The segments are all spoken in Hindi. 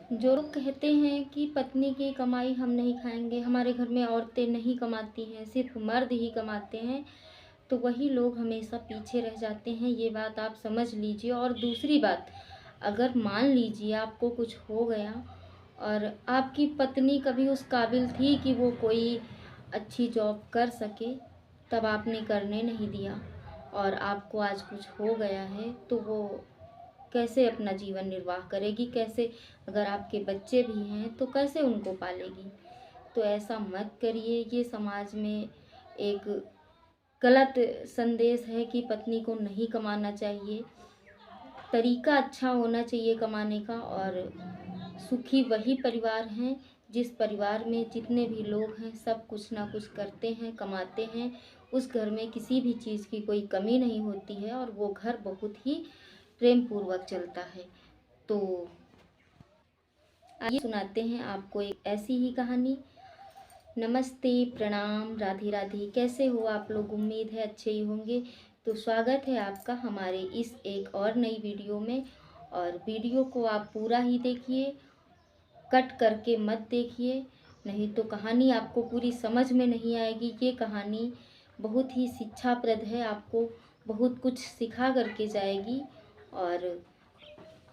जो लोग कहते हैं कि पत्नी की कमाई हम नहीं खाएंगे, हमारे घर में औरतें नहीं कमाती हैं, सिर्फ मर्द ही कमाते हैं, तो वही लोग हमेशा पीछे रह जाते हैं। ये बात आप समझ लीजिए। और दूसरी बात, अगर मान लीजिए आपको कुछ हो गया और आपकी पत्नी कभी उस काबिल थी कि वो कोई अच्छी जॉब कर सके, तब आपने करने नहीं दिया और आपको आज कुछ हो गया है, तो वो कैसे अपना जीवन निर्वाह करेगी? कैसे, अगर आपके बच्चे भी हैं तो कैसे उनको पालेगी? तो ऐसा मत करिए। ये समाज में एक गलत संदेश है कि पत्नी को नहीं कमाना चाहिए। तरीका अच्छा होना चाहिए कमाने का। और सुखी वही परिवार हैं जिस परिवार में जितने भी लोग हैं सब कुछ ना कुछ करते हैं, कमाते हैं। उस घर में किसी भी चीज़ की कोई कमी नहीं होती है और वो घर बहुत ही प्रेम पूर्वक चलता है। तो आइए सुनाते हैं आपको एक ऐसी ही कहानी। नमस्ते, प्रणाम, राधे राधे। कैसे हो आप लोग? उम्मीद है अच्छे ही होंगे। तो स्वागत है आपका हमारे इस एक और नई वीडियो में। और वीडियो को आप पूरा ही देखिए, कट करके मत देखिए, नहीं तो कहानी आपको पूरी समझ में नहीं आएगी। ये कहानी बहुत ही शिक्षाप्रद है, आपको बहुत कुछ सिखा करके जाएगी। और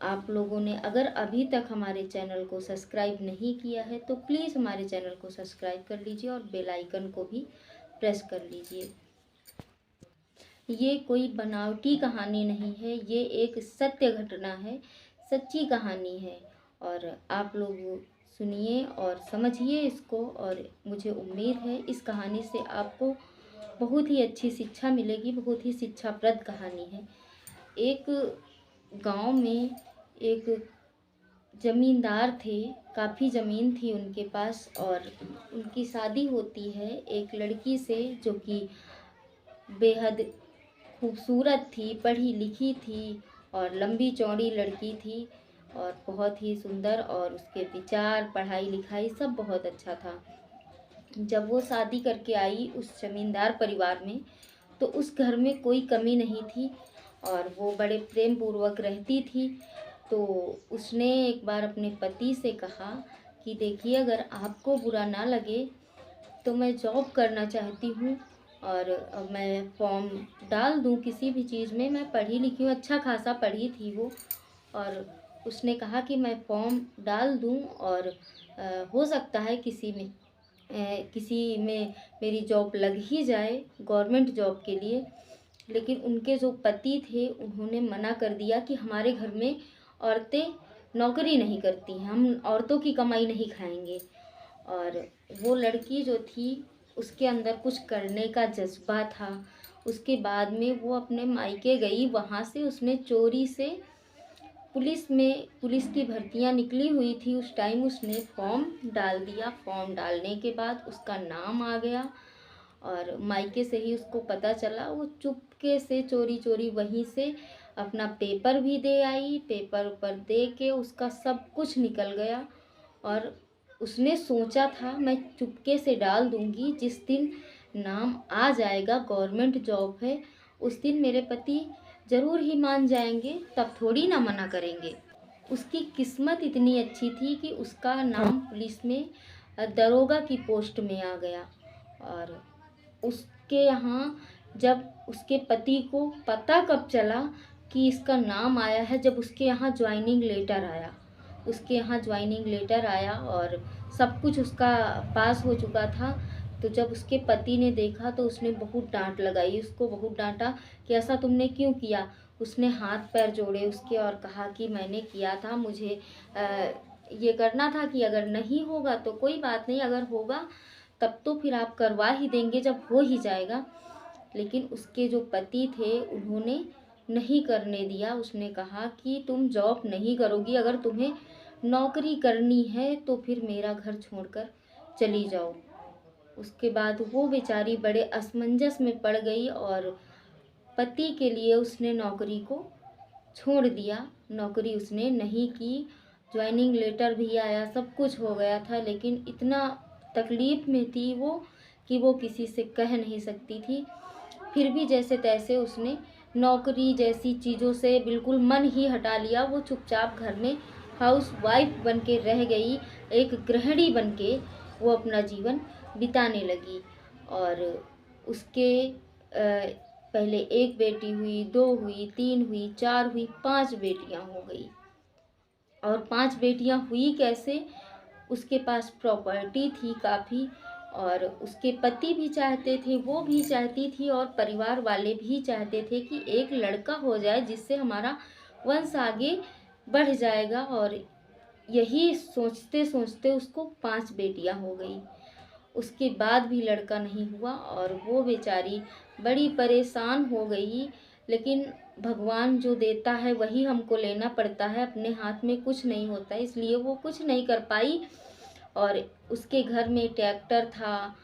आप लोगों ने अगर अभी तक हमारे चैनल को सब्सक्राइब नहीं किया है तो प्लीज़ हमारे चैनल को सब्सक्राइब कर लीजिए और बेल आइकन को भी प्रेस कर लीजिए। ये कोई बनावटी कहानी नहीं है, ये एक सत्य घटना है, सच्ची कहानी है। और आप लोग सुनिए और समझिए इसको। और मुझे उम्मीद है इस कहानी से आपको बहुत ही अच्छी शिक्षा मिलेगी। बहुत ही शिक्षाप्रद कहानी है। एक गांव में एक जमींदार थे, काफ़ी ज़मीन थी उनके पास। और उनकी शादी होती है एक लड़की से जो कि बेहद खूबसूरत थी, पढ़ी लिखी थी और लंबी चौड़ी लड़की थी और बहुत ही सुंदर। और उसके विचार, पढ़ाई लिखाई सब बहुत अच्छा था। जब वो शादी करके आई उस जमींदार परिवार में, तो उस घर में कोई कमी नहीं थी और वो बड़े प्रेम पूर्वक रहती थी। तो उसने एक बार अपने पति से कहा कि देखिए, अगर आपको बुरा ना लगे तो मैं जॉब करना चाहती हूँ और मैं फॉर्म डाल दूँ किसी भी चीज़ में। मैं पढ़ी लिखी हूँ, अच्छा खासा पढ़ी थी वो। और उसने कहा कि मैं फॉर्म डाल दूँ और हो सकता है किसी में मेरी जॉब लग ही जाए, गवर्नमेंट जॉब के लिए। लेकिन उनके जो पति थे उन्होंने मना कर दिया कि हमारे घर में औरतें नौकरी नहीं करती हैं, हम औरतों की कमाई नहीं खाएंगे। और वो लड़की जो थी उसके अंदर कुछ करने का जज्बा था। उसके बाद में वो अपने मायके गई, वहाँ से उसने चोरी से पुलिस की भर्तियां निकली हुई थी उस टाइम, उसने फॉर्म डाल दिया। फॉर्म डालने के बाद उसका नाम आ गया और मायके से ही उसको पता चला। वो चुपके से चोरी चोरी वहीं से अपना पेपर भी दे आई। पेपर पर दे के उसका सब कुछ निकल गया। और उसने सोचा था मैं चुपके से डाल दूंगी, जिस दिन नाम आ जाएगा, गवर्नमेंट जॉब है, उस दिन मेरे पति ज़रूर ही मान जाएंगे, तब थोड़ी ना मना करेंगे। उसकी किस्मत इतनी अच्छी थी कि उसका नाम पुलिस में दरोगा की पोस्ट में आ गया। और उसके यहाँ जब उसके पति को पता कब चला कि इसका नाम आया है, जब उसके यहाँ ज्वाइनिंग लेटर आया। उसके यहाँ ज्वाइनिंग लेटर आया और सब कुछ उसका पास हो चुका था। तो जब उसके पति ने देखा तो उसने बहुत डांट लगाई, उसको बहुत डांटा कि ऐसा तुमने क्यों किया। उसने हाथ पैर जोड़े उसके और कहा कि मैंने किया था, मुझे ये करना था कि अगर नहीं होगा तो कोई बात नहीं, अगर होगा तब तो फिर आप करवा ही देंगे जब हो ही जाएगा। लेकिन उसके जो पति थे उन्होंने नहीं करने दिया। उसने कहा कि तुम जॉब नहीं करोगी, अगर तुम्हें नौकरी करनी है तो फिर मेरा घर छोड़कर चली जाओ। उसके बाद वो बेचारी बड़े असमंजस में पड़ गई और पति के लिए उसने नौकरी को छोड़ दिया। नौकरी उसने नहीं की। ज्वाइनिंग लेटर भी आया, सब कुछ हो गया था, लेकिन इतना तकलीफ़ में थी वो कि वो किसी से कह नहीं सकती थी। फिर भी जैसे तैसे उसने नौकरी जैसी चीज़ों से बिल्कुल मन ही हटा लिया। वो चुपचाप घर में हाउस वाइफ बन के रह गई, एक गृहिणी बन के वो अपना जीवन बिताने लगी। और उसके पहले एक बेटी हुई, 2 हुई, 3 हुई, 4 हुई, 5 बेटियां हो गई। और 5 बेटियां हुई कैसे? उसके पास प्रॉपर्टी थी काफ़ी, और उसके पति भी चाहते थे, वो भी चाहती थी, और परिवार वाले भी चाहते थे कि एक लड़का हो जाए जिससे हमारा वंश आगे बढ़ जाएगा। और यही सोचते सोचते उसको 5 बेटियां हो गई। उसके बाद भी लड़का नहीं हुआ और वो बेचारी बड़ी परेशान हो गई। लेकिन भगवान जो देता है वही हमको लेना पड़ता है, अपने हाथ में कुछ नहीं होता, इसलिए वो कुछ नहीं कर पाई। और उसके घर में ट्रैक्टर था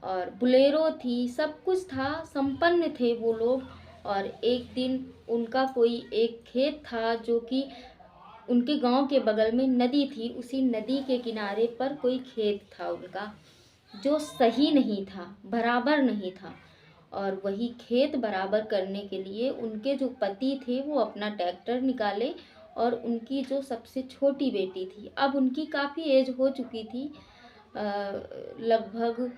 और बुलेरो थी, सब कुछ था, संपन्न थे वो लोग। और एक दिन उनका कोई एक खेत था जो कि उनके गांव के बगल में नदी थी, उसी नदी के किनारे पर कोई खेत था उनका, जो सही नहीं था, बराबर नहीं था। और वही खेत बराबर करने के लिए उनके जो पति थे वो अपना ट्रैक्टर निकाले। और उनकी जो सबसे छोटी बेटी थी, अब उनकी काफ़ी एज हो चुकी थी, लगभग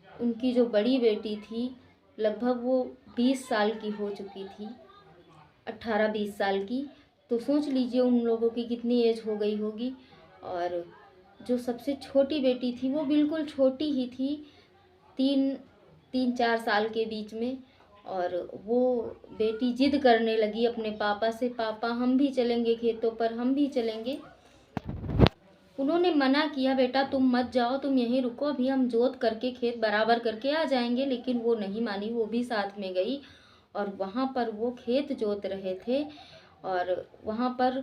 उनकी जो बड़ी बेटी थी लगभग वो 20 साल की हो चुकी थी, 18-20 साल की। तो सोच लीजिए उन लोगों की कितनी एज हो गई होगी। और जो सबसे छोटी बेटी थी वो बिल्कुल छोटी ही थी, 3-4 साल के बीच में। और वो बेटी जिद करने लगी अपने पापा से, पापा हम भी चलेंगे खेतों पर, हम भी चलेंगे। उन्होंने मना किया, बेटा तुम मत जाओ, तुम यहीं रुको, अभी हम जोत करके खेत बराबर करके आ जाएंगे। लेकिन वो नहीं मानी, वो भी साथ में गई। और वहाँ पर वो खेत जोत रहे थे, और वहाँ पर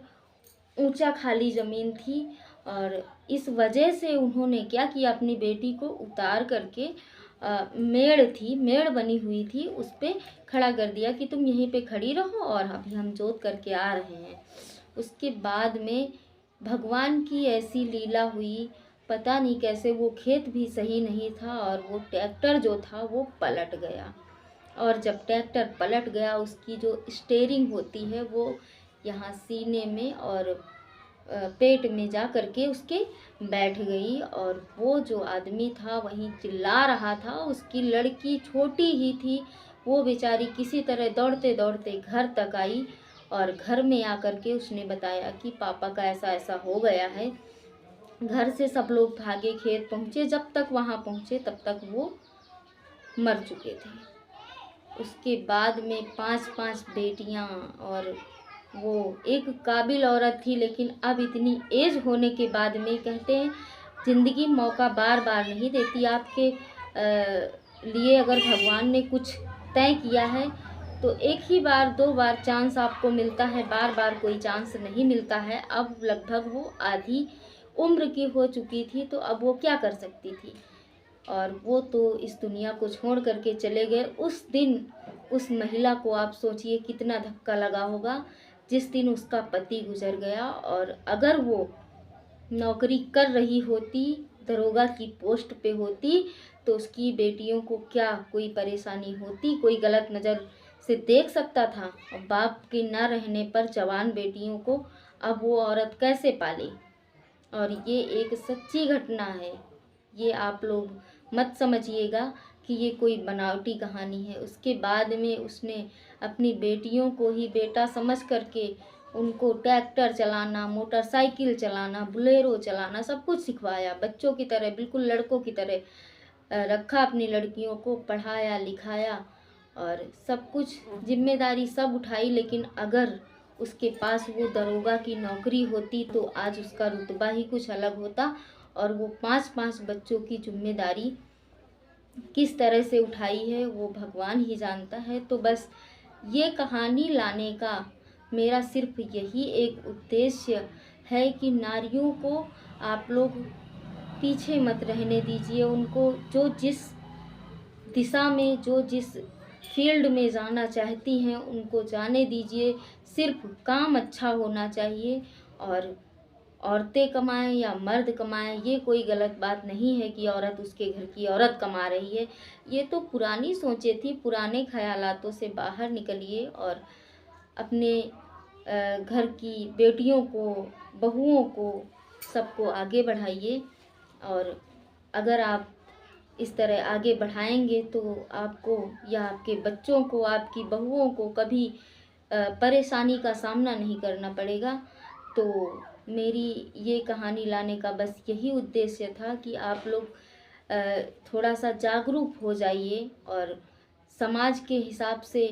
ऊंचा खाली ज़मीन थी। और इस वजह से उन्होंने क्या किया, अपनी बेटी को उतार करके मेड़ थी, मेड़ बनी हुई थी, उस पर खड़ा कर दिया कि तुम यहीं पे खड़ी रहो और अभी हम जोत करके आ रहे हैं। उसके बाद में भगवान की ऐसी लीला हुई, पता नहीं कैसे वो खेत भी सही नहीं था और वो ट्रैक्टर जो था वो पलट गया। और जब ट्रैक्टर पलट गया, उसकी जो स्टीयरिंग होती है वो यहाँ सीने में और पेट में जा करके उसके बैठ गई। और वो जो आदमी था वहीं चिल्ला रहा था, उसकी लड़की छोटी ही थी, वो बेचारी किसी तरह दौड़ते दौड़ते घर तक आई। और घर में आकर के उसने बताया कि पापा का ऐसा ऐसा हो गया है। घर से सब लोग भागे, खेत पहुँचे, जब तक वहाँ पहुँचे तब तक वो मर चुके थे। उसके बाद में 5-5 बेटियां, और वो एक काबिल औरत थी। लेकिन अब इतनी एज होने के बाद में कहते हैं ज़िंदगी मौका बार बार नहीं देती। आपके लिए अगर भगवान ने कुछ तय किया है तो एक ही बार 2 बार चांस आपको मिलता है, बार बार कोई चांस नहीं मिलता है। अब लगभग वो आधी उम्र की हो चुकी थी, तो अब वो क्या कर सकती थी। और वो तो इस दुनिया को छोड़ करके चले गए। उस दिन उस महिला को आप सोचिए कितना धक्का लगा होगा जिस दिन उसका पति गुजर गया। और अगर वो नौकरी कर रही होती, दरोगा की पोस्ट पे होती, तो उसकी बेटियों को क्या कोई परेशानी होती, कोई गलत नज़र से देख सकता था। और बाप के ना रहने पर जवान बेटियों को अब वो औरत कैसे पाले। और ये एक सच्ची घटना है, ये आप लोग मत समझिएगा कि ये कोई बनावटी कहानी है। उसके बाद में उसने अपनी बेटियों को ही बेटा समझ करके उनको ट्रैक्टर चलाना, मोटरसाइकिल चलाना, बुलेरो चलाना, सब कुछ सिखवाया, बच्चों की तरह, बिल्कुल लड़कों की तरह रखा। अपनी लड़कियों को पढ़ाया लिखाया और सब कुछ जिम्मेदारी सब उठाई। लेकिन अगर उसके पास वो दरोगा की नौकरी होती तो आज उसका रुतबा ही कुछ अलग होता। और वो 5-5 बच्चों की जिम्मेदारी किस तरह से उठाई है वो भगवान ही जानता है। तो बस ये कहानी लाने का मेरा सिर्फ यही एक उद्देश्य है कि नारियों को आप लोग पीछे मत रहने दीजिए। उनको जो जिस दिशा में, जो जिस फील्ड में जाना चाहती हैं उनको जाने दीजिए। सिर्फ काम अच्छा होना चाहिए। और औरतें कमाएं या मर्द कमाएं, ये कोई गलत बात नहीं है कि औरत उसके घर की औरत कमा रही है। ये तो पुरानी सोचें थी, पुराने ख्यालातों से बाहर निकलिए और अपने घर की बेटियों को, बहुओं को, सबको आगे बढ़ाइए। और अगर आप इस तरह आगे बढ़ाएंगे तो आपको या आपके बच्चों को, आपकी बहुओं को कभी परेशानी का सामना नहीं करना पड़ेगा। तो मेरी ये कहानी लाने का बस यही उद्देश्य था कि आप लोग थोड़ा सा जागरूक हो जाइए और समाज के हिसाब से,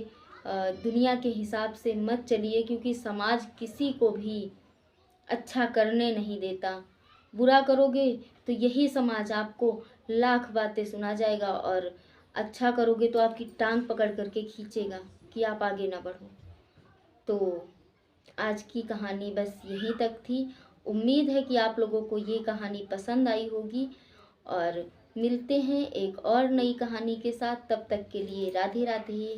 दुनिया के हिसाब से मत चलिए, क्योंकि समाज किसी को भी अच्छा करने नहीं देता। बुरा करोगे तो यही समाज आपको लाख बातें सुना जाएगा, और अच्छा करोगे तो आपकी टांग पकड़ करके खींचेगा कि आप आगे ना बढ़ो। तो आज की कहानी बस यहीं तक थी। उम्मीद है कि आप लोगों को ये कहानी पसंद आई होगी, और मिलते हैं एक और नई कहानी के साथ। तब तक के लिए राधे राधे।